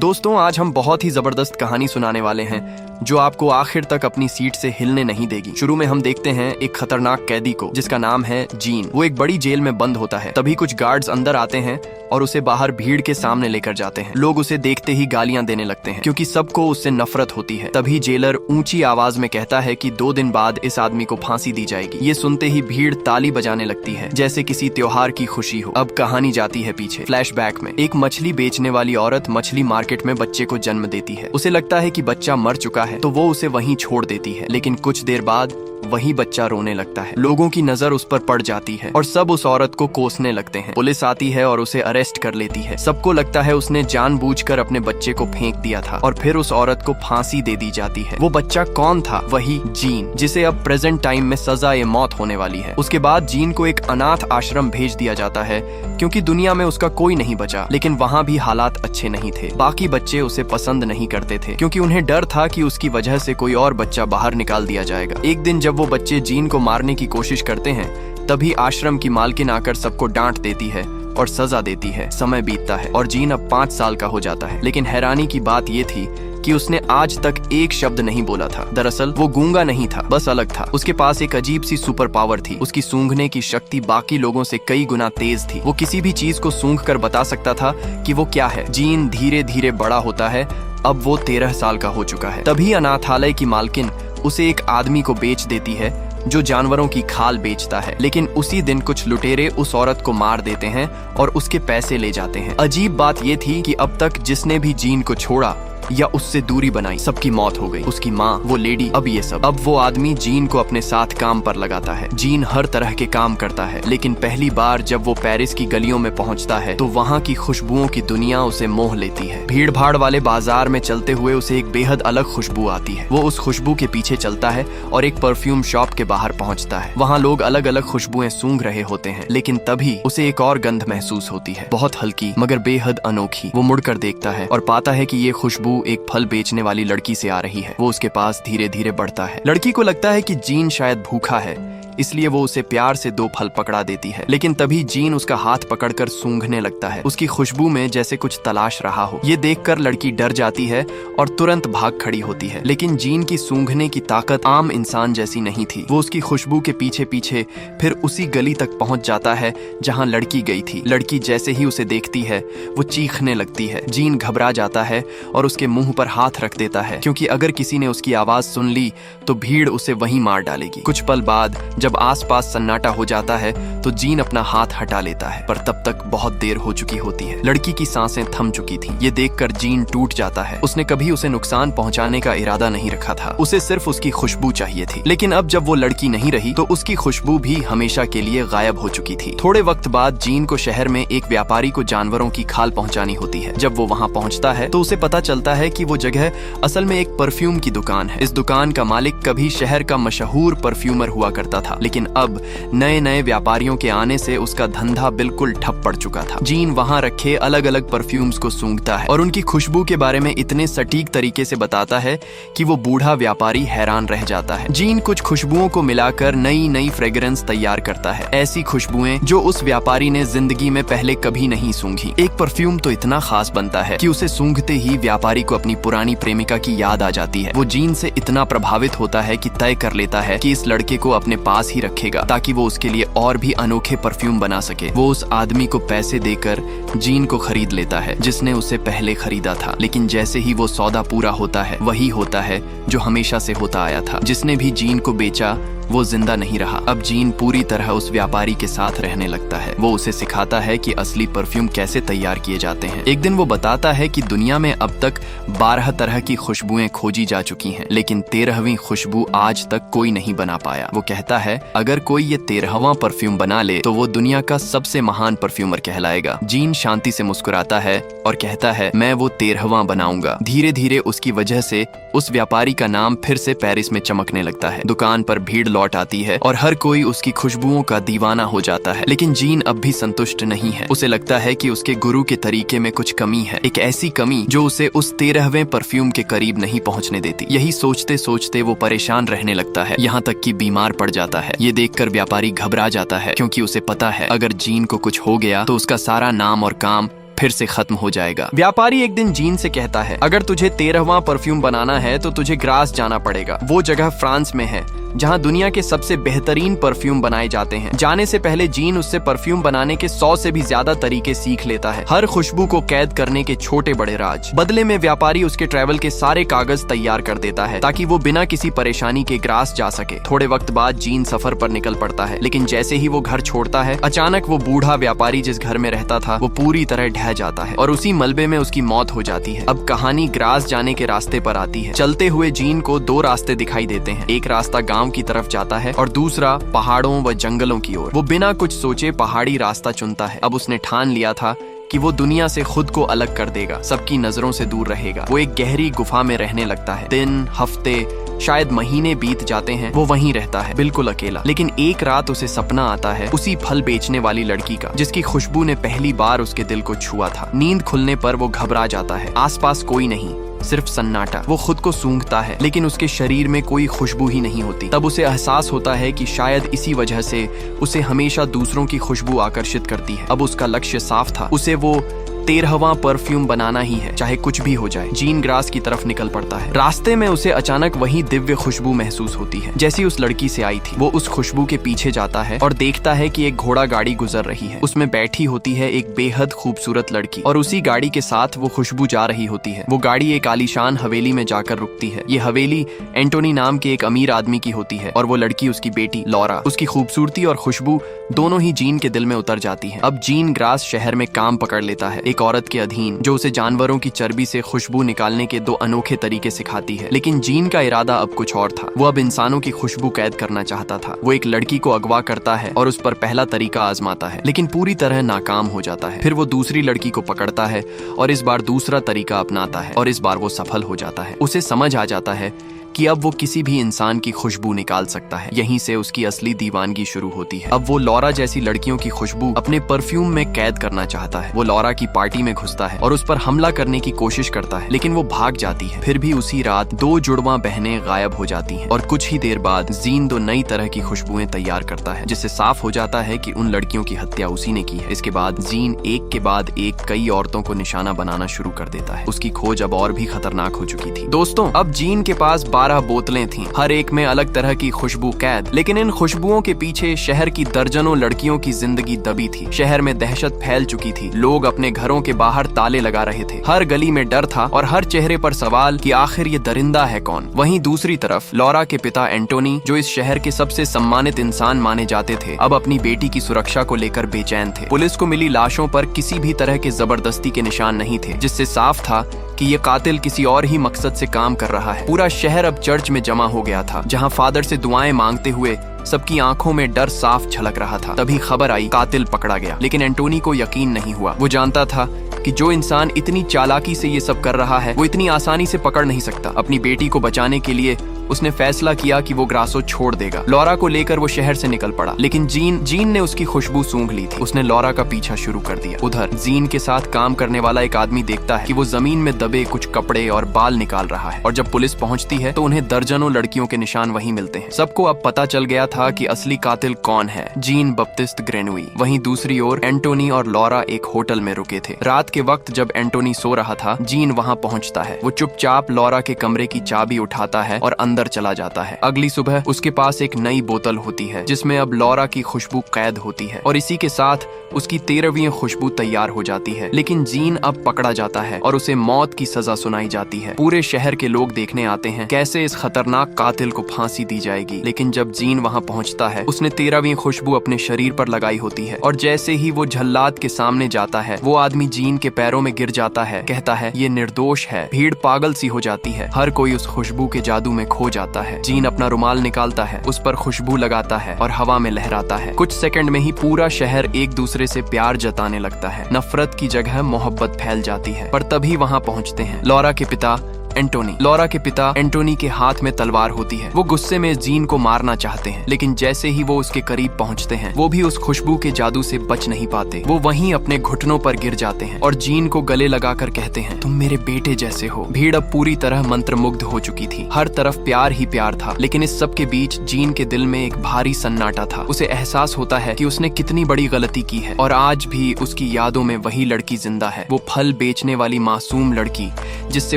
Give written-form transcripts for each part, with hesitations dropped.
दोस्तों, आज हम बहुत ही जबरदस्त कहानी सुनाने वाले हैं जो आपको आखिर तक अपनी सीट से हिलने नहीं देगी। शुरू में हम देखते हैं एक खतरनाक कैदी को जिसका नाम है जीन। वो एक बड़ी जेल में बंद होता है। तभी कुछ गार्ड्स अंदर आते हैं और उसे बाहर भीड़ के सामने लेकर जाते हैं। लोग उसे देखते ही गालियां देने लगते हैं क्योंकि सबको उससे नफरत होती है। तभी जेलर ऊंची आवाज में कहता है कि 2 दिन बाद इस आदमी को फांसी दी जाएगी। ये सुनते ही भीड़ ताली बजाने लगती है जैसे किसी त्योहार की खुशी हो। अब कहानी जाती है पीछे। फ्लैशबैक में एक मछली बेचने वाली औरत मछली मार्केट में बच्चे को जन्म देती है। उसे लगता है कि बच्चा मर चुका है तो वो उसे वहीं छोड़ देती है, लेकिन कुछ देर बाद वही बच्चा रोने लगता है। लोगों की नजर उस पर पड़ जाती है और सब उस औरत को कोसने लगते हैं। पुलिस आती है और उसे अरेस्ट कर लेती है। सबको लगता है उसने जानबूझकर अपने बच्चे को फेंक दिया था और फिर उस औरत को फांसी दे दी जाती है। वो बच्चा कौन था? वही जीन, जिसे अब प्रेजेंट टाइम में सजा-ए मौत होने वाली है। उसके बाद जीन को एक अनाथ आश्रम भेज दिया जाता है क्योंकि दुनिया में उसका कोई नहीं बचा। लेकिन वहाँ भी हालात अच्छे नहीं थे। बाकी बच्चे उसे पसंद नहीं करते थे क्योंकि उन्हें डर था कि उसकी वजह से कोई और बच्चा बाहर निकाल दिया जाएगा। एक दिन जब वो बच्चे जीन को मारने की कोशिश करते हैं तभी आश्रम की मालकिन आकर सबको डांट देती है और सजा देती है। समय बीतता है और जीन अब 5 साल का हो जाता है। लेकिन हैरानी की बात ये थी कि उसने आज तक एक शब्द नहीं बोला था। दरअसल वो गूंगा नहीं था, बस अलग था। उसके पास एक अजीब सी सुपर पावर थी। उसकी सूंघने की शक्ति बाकी लोगों से कई गुना तेज थी। वो किसी भी चीज को सूंघ कर बता सकता था कि वो क्या है। जीन धीरे धीरे बड़ा होता है। अब वो 13 साल का हो चुका है। तभी अनाथालय की मालकिन उसे एक आदमी को बेच देती है जो जानवरों की खाल बेचता है। लेकिन उसी दिन कुछ लुटेरे उस औरत को मार देते हैं और उसके पैसे ले जाते हैं। अजीब बात ये थी कि अब तक जिसने भी जीन को छोड़ा या उससे दूरी बनाई, सबकी मौत हो गई। उसकी माँ, वो लेडी, अब ये सब। अब वो आदमी जीन को अपने साथ काम पर लगाता है। जीन हर तरह के काम करता है, लेकिन पहली बार जब वो पेरिस की गलियों में पहुंचता है तो वहाँ की खुशबुओं की दुनिया उसे मोह लेती है। भीड़ भाड़ वाले बाजार में चलते हुए उसे एक बेहद अलग खुशबू आती है। वो उस खुशबू के पीछे चलता है और एक परफ्यूम शॉप के बाहर पहुंचता है। वहाँ लोग अलग अलग खुशबुएं सूंघ रहे होते हैं, लेकिन तभी उसे एक और गंध महसूस होती है, बहुत हल्की मगर बेहद अनोखी। वो मुड़कर देखता है और पाता है कि ये खुशबू एक फल बेचने वाली लड़की से आ रही है। वो उसके पास धीरे धीरे बढ़ता है। लड़की को लगता है कि जीन शायद भूखा है, इसलिए वो उसे प्यार से 2 फल पकड़ा देती है। लेकिन तभी जीन उसका हाथ पकड़कर सूंघने लगता है। उसकी खुशबू में जैसे कुछ तलाश रहा हो। ये देखकर लड़की डर जाती है और तुरंत भाग खड़ी होती है। लेकिन जीन की सूंघने की ताकत आम इंसान जैसी नहीं थी। वो उसकी खुशबू के पीछे पीछे फिर उसी गली तक पहुंच जाता है जहां लड़की गई थी। लड़की जैसे ही उसे देखती है वो चीखने लगती है। जीन घबरा जाता है और उसके मुंह पर हाथ रख देता है क्योंकि अगर किसी ने उसकी आवाज सुन ली तो भीड़ उसे वहीं मार डालेगी। कुछ पल बाद जब आसपास सन्नाटा हो जाता है तो जीन अपना हाथ हटा लेता है, पर तब तक बहुत देर हो चुकी होती है। लड़की की सांसें थम चुकी थीं। ये देखकर जीन टूट जाता है। उसने कभी उसे नुकसान पहुंचाने का इरादा नहीं रखा था। उसे सिर्फ उसकी खुशबू चाहिए थी। लेकिन अब जब वो लड़की नहीं रही तो उसकी खुशबू भी हमेशा के लिए गायब हो चुकी थी। थोड़े वक्त बाद जीन को शहर में एक व्यापारी को जानवरों की खाल पहुंचानी होती है। जब वो वहां पहुंचता है तो उसे पता चलता है कि वो जगह असल में एक परफ्यूम की दुकान है। इस दुकान का मालिक कभी शहर का मशहूर परफ्यूमर हुआ करता था, लेकिन अब नए नए व्यापारियों के आने से उसका धंधा बिल्कुल ठप पड़ चुका था। जीन वहां रखे अलग अलग परफ्यूम्स को सूंघता है और उनकी खुशबू के बारे में इतने सटीक तरीके से बताता है कि वो बूढ़ा व्यापारी हैरान रह जाता है। जीन कुछ खुशबुओं को मिलाकर नई नई फ्रेग्रेंस तैयार करता है, ऐसी खुशबुएं जो उस व्यापारी ने जिंदगी में पहले कभी नहीं सूंघी। एक परफ्यूम तो इतना खास बनता है कि उसे सूंघते ही व्यापारी को अपनी पुरानी प्रेमिका की याद आ जाती है। वो जीन से इतना प्रभावित होता है कि तय कर लेता है कि इस लड़के को अपने पास ही रखेगा ताकि वो उसके लिए और भी अनोखे परफ्यूम बना सके। वो उस आदमी को पैसे देकर जीन को खरीद लेता है जिसने उसे पहले खरीदा था। लेकिन जैसे ही वो सौदा पूरा होता है वही होता है जो हमेशा से होता आया था। जिसने भी जीन को बेचा वो जिंदा नहीं रहा। अब जीन पूरी तरह उस व्यापारी के साथ रहने लगता है। वो उसे सिखाता है कि असली परफ्यूम कैसे तैयार किए जाते हैं। एक दिन वो बताता है कि दुनिया में अब तक 12 तरह की खुशबुएं खोजी जा चुकी हैं, लेकिन 13वीं खुशबू आज तक कोई नहीं बना पाया। वो कहता है अगर कोई ये 13वां परफ्यूम बना ले तो वो दुनिया का सबसे महान परफ्यूमर कहलाएगा। जीन शांति से मुस्कुराता है और कहता है मैं वो 13वां बनाऊंगा। धीरे धीरे उसकी वजह से उस व्यापारी का नाम फिर से पेरिस में चमकने लगता है। दुकान पर भीड़ लौट आती है और हर कोई उसकी खुशबुओं का दीवाना हो जाता है। लेकिन जीन अब भी संतुष्ट नहीं है। उसे लगता है कि उसके गुरु के तरीके में कुछ कमी है, एक ऐसी कमी जो उसे उस 13वें परफ्यूम के करीब नहीं पहुंचने देती। यही सोचते सोचते वो परेशान रहने लगता है, यहाँ तक कि बीमार पड़ जाता है। ये देखकर व्यापारी घबरा जाता है क्योंकि उसे पता है अगर जीन को कुछ हो गया तो उसका सारा नाम और काम फिर से खत्म हो जाएगा। व्यापारी एक दिन जीन से कहता है, अगर तुझे 13वां परफ्यूम बनाना है तो तुझे ग्रास जाना पड़ेगा। वो जगह फ्रांस में है जहां दुनिया के सबसे बेहतरीन परफ्यूम बनाए जाते हैं। जाने से पहले जीन उससे परफ्यूम बनाने के 100 से भी ज्यादा तरीके सीख लेता है, हर खुशबू को कैद करने के छोटे बड़े राज। बदले में व्यापारी उसके ट्रैवल के सारे कागज तैयार कर देता है ताकि वो बिना किसी परेशानी के ग्रास जा सके। थोड़े वक्त बाद जीन सफर पर निकल पड़ता है, लेकिन जैसे ही वो घर छोड़ता है, अचानक वो बूढ़ा व्यापारी जिस घर में रहता था वो पूरी तरह ढह जाता है और उसी मलबे में उसकी मौत हो जाती है। अब कहानी ग्रास जाने के रास्ते पर आती है। चलते हुए जीन को 2 रास्ते दिखाई देते हैं। एक रास्ता गांव की तरफ जाता है और दूसरा पहाड़ों व जंगलों की ओर। वो बिना कुछ सोचे पहाड़ी रास्ता चुनता है। अब उसने ठान लिया था कि वो दुनिया से खुद को अलग कर देगा, सबकी नजरों से दूर रहेगा। वो एक गहरी गुफा में रहने लगता है। दिन, हफ्ते, शायद महीने बीत जाते हैं, वो वहीं रहता है, बिल्कुल अकेला। लेकिन एक रात उसे सपना आता है उसी फल बेचने वाली लड़की का, जिसकी खुशबू ने पहली बार उसके दिल को छुआ था। नींद खुलने पर वो घबरा जाता है। आसपास कोई नहीं, सिर्फ सन्नाटा। वो खुद को सूंघता है, लेकिन उसके शरीर में कोई खुशबू ही नहीं होती। तब उसे एहसास होता है कि शायद इसी वजह से उसे हमेशा दूसरों की खुशबू आकर्षित करती है। अब उसका लक्ष्य साफ था, उसे वो 13वां परफ्यूम बनाना ही है, चाहे कुछ भी हो जाए। जीन ग्रास की तरफ निकल पड़ता है। रास्ते में उसे अचानक वही दिव्य खुशबू महसूस होती है जैसी उस लड़की से आई थी। वो उस खुशबू के पीछे जाता है और देखता है कि एक घोड़ा गाड़ी गुजर रही है। उसमें बैठी होती है एक बेहद खूबसूरत लड़की और उसी गाड़ी के साथ वो खुशबू जा रही होती है। वो गाड़ी एक आलीशान हवेली में जाकर रुकती है। ये हवेली एंटोनी नाम के एक अमीर आदमी की होती है और वो लड़की उसकी बेटी लॉरा। उसकी खूबसूरती और खुशबू दोनों ही जीन के दिल में उतर जाती है। अब जीन ग्रास शहर में काम पकड़ लेता है, एक औरत के अधीन, जो उसे जानवरों की चर्बी से खुशबू निकालने के 2 अनोखे तरीके सिखाती है। लेकिन जीन का इरादा अब कुछ और था। वो अब इंसानों की खुशबू कैद करना चाहता था। वो एक लड़की को अगवा करता है और उस पर पहला तरीका आजमाता है, लेकिन पूरी तरह नाकाम हो जाता है। फिर वो दूसरी लड़की को पकड़ता है और इस बार दूसरा तरीका अपनाता है और इस बार वो सफल हो जाता है। उसे समझ आ जाता है कि अब वो किसी भी इंसान की खुशबू निकाल सकता है। यहीं से उसकी असली दीवानगी शुरू होती है। अब वो लॉरा जैसी लड़कियों की खुशबू अपने परफ्यूम में कैद करना चाहता है। वो लॉरा की पार्टी में घुसता है और उस पर हमला करने की कोशिश करता है, लेकिन वो भाग जाती है। फिर भी उसी रात 2 जुड़वा बहनें गायब हो जाती हैं और कुछ ही देर बाद जीन 2 नई तरह की खुशबुएं तैयार करता है, जिससे साफ हो जाता है कि उन लड़कियों की हत्या उसी ने की है। इसके बाद जीन एक के बाद एक कई औरतों को निशाना बनाना शुरू कर देता है। उसकी खोज अब और भी खतरनाक हो चुकी थी। दोस्तों, अब जीन के पास 12 बोतलें थीं, हर एक में अलग तरह की खुशबू कैद। लेकिन इन खुशबुओं के पीछे शहर की दर्जनों लड़कियों की जिंदगी दबी थी। शहर में दहशत फैल चुकी थी। लोग अपने घरों के बाहर ताले लगा रहे थे। हर गली में डर था और हर चेहरे पर सवाल कि आखिर ये दरिंदा है कौन। वहीं दूसरी तरफ लॉरा के पिता एंटोनी, जो इस शहर के सबसे सम्मानित इंसान माने जाते थे, अब अपनी बेटी की सुरक्षा को लेकर बेचैन थे। पुलिस को मिली लाशों पर किसी भी तरह के जबरदस्ती के निशान नहीं थे, जिससे साफ था कि ये कातिल किसी और ही मकसद से काम कर रहा है। पूरा शहर अब चर्च में जमा हो गया था, जहां फादर से दुआएं मांगते हुए सबकी आंखों में डर साफ झलक रहा था। तभी खबर आई, कातिल पकड़ा गया। लेकिन एंटोनी को यकीन नहीं हुआ। वो जानता था कि जो इंसान इतनी चालाकी से ये सब कर रहा है, वो इतनी आसानी से पकड़ नहीं सकता। अपनी बेटी को बचाने के लिए उसने फैसला किया कि वो ग्रासो छोड़ देगा। लॉरा को लेकर वो शहर से निकल पड़ा, लेकिन जीन ने उसकी खुशबू सूंघ ली थी। उसने लॉरा का पीछा शुरू कर दिया। उधर जीन के साथ काम करने वाला एक आदमी देखता है कि वो जमीन में दबे कुछ कपड़े और बाल निकाल रहा है, और जब पुलिस पहुंचती है तो उन्हें दर्जनों लड़कियों के निशान वहीं मिलते हैं। सबको अब पता चल गया था कि असली कातिल कौन है, जीन बप्तिस्ट ग्रेनुई। वहीं दूसरी ओर एंटोनी और लॉरा एक होटल में रुके थे। रात के वक्त जब एंटोनी सो रहा था, जीन वहां पहुंचता है। वो चुपचाप लॉरा के कमरे की चाबी उठाता है और अंदर चला जाता है। अगली सुबह उसके पास एक नई बोतल होती है, जिसमें अब लॉरा की खुशबू कैद होती है, और इसी के साथ उसकी 13वीं खुशबू तैयार हो जाती है। लेकिन जीन अब पकड़ा जाता है और उसे मौत की सजा सुनाई जाती है। पूरे शहर के लोग देखने आते हैं कैसे इस खतरनाक कातिल को फांसी दी जाएगी। लेकिन जब जीन वहां पहुंचता है, उसने 13वीं खुशबू अपने शरीर पर लगाई होती है, और जैसे ही वो जल्लाद के सामने जाता है, वो आदमी जीन के पैरों में गिर जाता है, कहता है ये निर्दोष है। भीड़ पागल सी हो जाती है। हर कोई उस खुशबू के जादू में खो जाता है। जीन अपना रुमाल निकालता है, उस पर खुशबू लगाता है और हवा में लहराता है। कुछ सेकंड में ही पूरा शहर एक दूसरे से प्यार जताने लगता है। नफरत की जगह मोहब्बत फैल जाती है। पर तभी वहां पहुंचते हैं लॉरा के पिता, एंटोनी। लॉरा के पिता एंटोनी के हाथ में तलवार होती है। वो गुस्से में जीन को मारना चाहते हैं, लेकिन जैसे ही वो उसके करीब पहुंचते हैं, वो भी उस खुशबू के जादू से बच नहीं पाते। वो वहीं अपने घुटनों पर गिर जाते हैं और जीन को गले लगाकर कहते हैं, तुम मेरे बेटे जैसे हो। भीड़ अब पूरी तरह मंत्रमुग्ध हो चुकी थी। हर तरफ प्यार ही प्यार था, लेकिन इस सब के बीच जीन के दिल में एक भारी सन्नाटा था। उसे एहसास होता है कि उसने कितनी बड़ी गलती की है और आज भी उसकी यादों में वही लड़की जिंदा है, वो फल बेचने वाली मासूम लड़की जिससे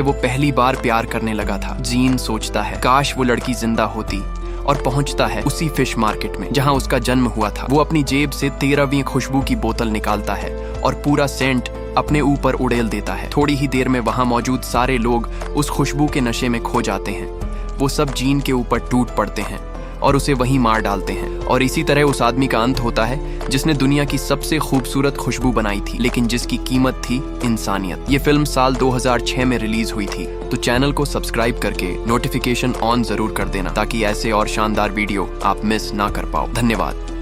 वो पहली बार प्यार करने लगा था। जीन सोचता है, काश वो लड़की जिंदा होती, और पहुंचता है उसी फिश मार्केट में जहां उसका जन्म हुआ था। वो अपनी जेब से 13वीं खुशबू की बोतल निकालता है और पूरा सेंट अपने ऊपर उड़ेल देता है। थोड़ी ही देर में वहां मौजूद सारे लोग उस खुशबू के नशे में खो जाते हैं। वो सब जीन के ऊपर टूट पड़ते हैं और उसे वहीं मार डालते हैं। और इसी तरह उस आदमी का अंत होता है जिसने दुनिया की सबसे खूबसूरत खुशबू बनाई थी, लेकिन जिसकी कीमत थी इंसानियत। ये फिल्म साल 2006 में रिलीज हुई थी। तो चैनल को सब्सक्राइब करके नोटिफिकेशन ऑन जरूर कर देना, ताकि ऐसे और शानदार वीडियो आप मिस ना कर पाओ। धन्यवाद।